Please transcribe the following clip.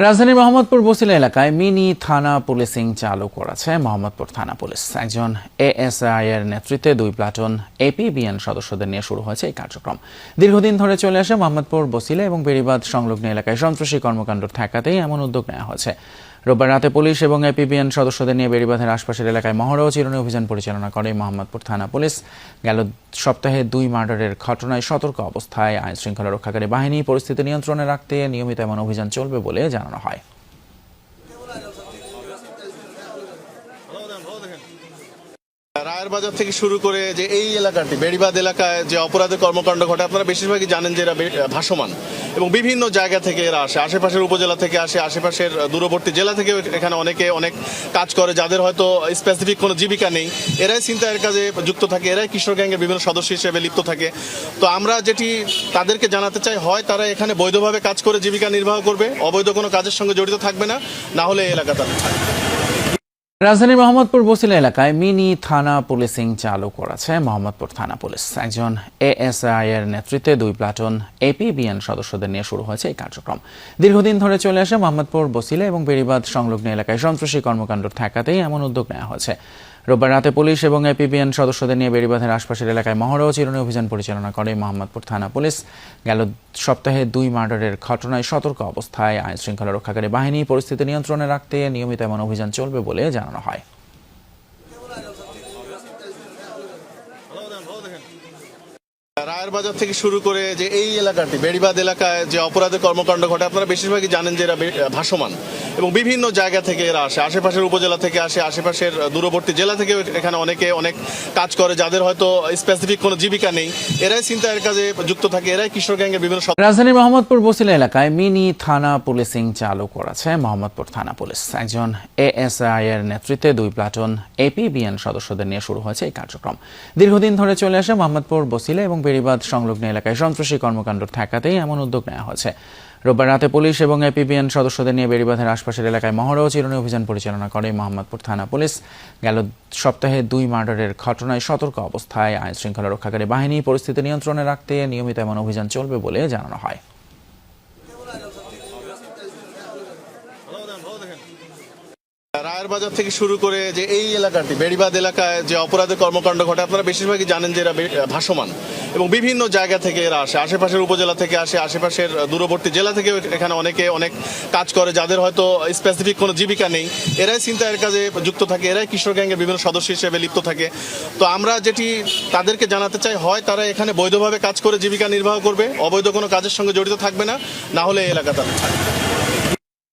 রাজধানীর মোহাম্মদপুর বছিলা এলাকায় মিনি থানা পুলিশিং চালু করেছে মোহাম্মদপুর থানা পুলিশ। একজন এএসআই এর নেতৃত্বে 2 প্লাটুন এপিবিএন সদস্যদের নিয়ে শুরু হয়েছে এই কার্যক্রম। দীর্ঘদিন ধরে চলে আসে মোহাম্মদপুর বছিলা এবং বেড়িবাঁধ সংলগ্ন এলাকায় সন্ত্রাসী কর্মকাণ্ড ঠেকাতেই এমন উদ্যোগ নেওয়া হয়েছে। রোববার রাতে পুলিশ এবং এপিবিএন সদস্যদের নিয়ে বেড়িবাঁধের আশপাশের এলাকায় মহড়া ও চিরুনি অভিযান পরিচালনা করে মোহাম্মদপুর থানা পুলিশ। গেল সপ্তাহে 2 মার্ডারের ঘটনায় সতর্ক অবস্থায় আইন শৃঙ্খলা রক্ষাকারী বাহিনী পরিস্থিতি নিয়ন্ত্রণে রাখতে নিয়মিত এমন অভিযান চলবে বলে জানানো হয়। রায়ের বাজার থেকে শুরু করে যে এই এলাকাটি বেড়িবাঁধ এলাকায় যে অপরাধের কর্মকাণ্ড ঘটে, আপনারা বেশিরভাগই জানেন যে এরা ভাসমান এবং বিভিন্ন জায়গা থেকে এরা আসে, আশেপাশের উপজেলা থেকে আসে, আশেপাশের দূরবর্তী জেলা থেকে এখানে অনেকে অনেক কাজ করে, যাদের হয়তো স্পেসিফিক কোনো জীবিকা নেই। এরাই ছিনতাইয়ের কাজে যুক্ত থাকে, এরাই কিশোর গ্যাংয়ের বিভিন্ন সদস্য হিসেবে লিপ্ত থাকে। তো আমরা যেটি তাদেরকে জানাতে চাই, হয় তারা এখানে বৈধভাবে কাজ করে জীবিকা নির্বাহ করবে, অবৈধ কোনো কাজের সঙ্গে জড়িত থাকবে না, না হলে এই এলাকা তাদের থাকবে। রাজধানীর মোহাম্মদপুর বছিলা এলাকায় মিনি থানা পুলিশিং চালু করেছে মোহাম্মদপুর থানা পুলিশ। একজন এএসআই এর নেতৃত্বে 2 প্লাটুন এপিবিএন সদস্যদের নিয়ে শুরু হয়েছে এই কার্যক্রম। দীর্ঘদিন ধরে চলে আসে মোহাম্মদপুর বছিলা এবং বেড়িবাঁধ সংলগ্ন এলাকায় সন্ত্রাসী কর্মকাণ্ড ঠেকাতেই এমন উদ্যোগ নেওয়া হয়েছে। রোববার রাতে পুলিশ এবং এপিবিএন সদস্যদের নিয়ে বেড়িবাঁধের আশপাশের এলাকায় মহড়া ও চিরুনি অভিযান পরিচালনা করে মোহাম্মদপুর থানা পুলিশ। গেল সপ্তাহে 2 মার্ডারের ঘটনায় সতর্ক অবস্থায় আইন শৃঙ্খলা রক্ষাকারী বাহিনী পরিস্থিতি নিয়ন্ত্রণে রাখতে নিয়মিত এমন অভিযান চলবে বলে জানানো হয়। রায়ের বাজার থেকে শুরু করে যে এই এলাকাটি বেড়িবাঁধ এলাকায় যে অপরাধের কর্মকাণ্ড ঘটে, আপনারা বেশিরভাগই জানেন যে এরা ভাসমান এবং বিভিন্ন জায়গা থেকে এরা আসে, আশেপাশের উপজেলা থেকে আসে, আশেপাশের দূরবর্তী জেলা থেকে এখানে অনেকে অনেক কাজ করে, যাদের হয়তো স্পেসিফিক কোনো জীবিকা নেই। এরাই ছিনতাইয়ের কাজে যুক্ত থাকে, এরাই কিশোর গ্যাংয়ের বিভিন্ন। রাজধানীর মোহাম্মদপুর বছিলা এলাকায় মিনি থানা পুলিশিং চালু করেছে মোহাম্মদপুর থানা পুলিশ। একজন এএসআই এর নেতৃত্বে 2 প্লাটুন এপিবিএন সদস্যদের নিয়ে শুরু হয়েছে এই কার্যক্রম। দীর্ঘদিন ধরে চলে আসে মোহাম্মদপুর বছিলা এবং বেড়িবাঁধ সংলগ্ন এলাকায় সন্ত্রাসী কর্মকাণ্ড ঠেকাতেই এমন উদ্যোগ নেওয়া হয়েছে। রোববার রাতে পুলিশ এবং এপিবিএন সদস্যদের নিয়ে বেড়িবাঁধের আশপাশের এলাকায় মহড়া ও চিরুনি অভিযান পরিচালনা করে মোহাম্মদপুর থানা পুলিশ। গেল সপ্তাহে 2 মার্ডারের ঘটনায় সতর্ক অবস্থায় আইন শৃঙ্খলা রক্ষাকারী বাহিনী পরিস্থিতি নিয়ন্ত্রণে রাখতে নিয়মিত এমন অভিযান চলবে বলে জানানো হয়। রায়ের বাজার থেকে শুরু করে যে এই এলাকাটি বেড়িবাঁধ এলাকায় যে অপরাধের কর্মকাণ্ড ঘটে, আপনারা বেশিরভাগই জানেন যে এরা ভাসমান এবং বিভিন্ন জায়গা থেকে এরা আসে, আশেপাশের উপজেলা থেকে আসে, আশেপাশের দূরবর্তী জেলা থেকে এখানে অনেকে অনেক কাজ করে, যাদের হয়তো স্পেসিফিক কোনো জীবিকা নেই। এরাই ছিনতাইয়ের কাজে যুক্ত থাকে, এরাই কিশোর গ্যাংয়ের বিভিন্ন সদস্য হিসেবে লিপ্ত থাকে। তো আমরা যেটি তাদেরকে জানাতে চাই, হয় তারা এখানে বৈধভাবে কাজ করে জীবিকা নির্বাহ করবে, অবৈধ কোনো কাজের সঙ্গে জড়িত থাকবে না, না হলে এই এলাকা তাদের থাকবে।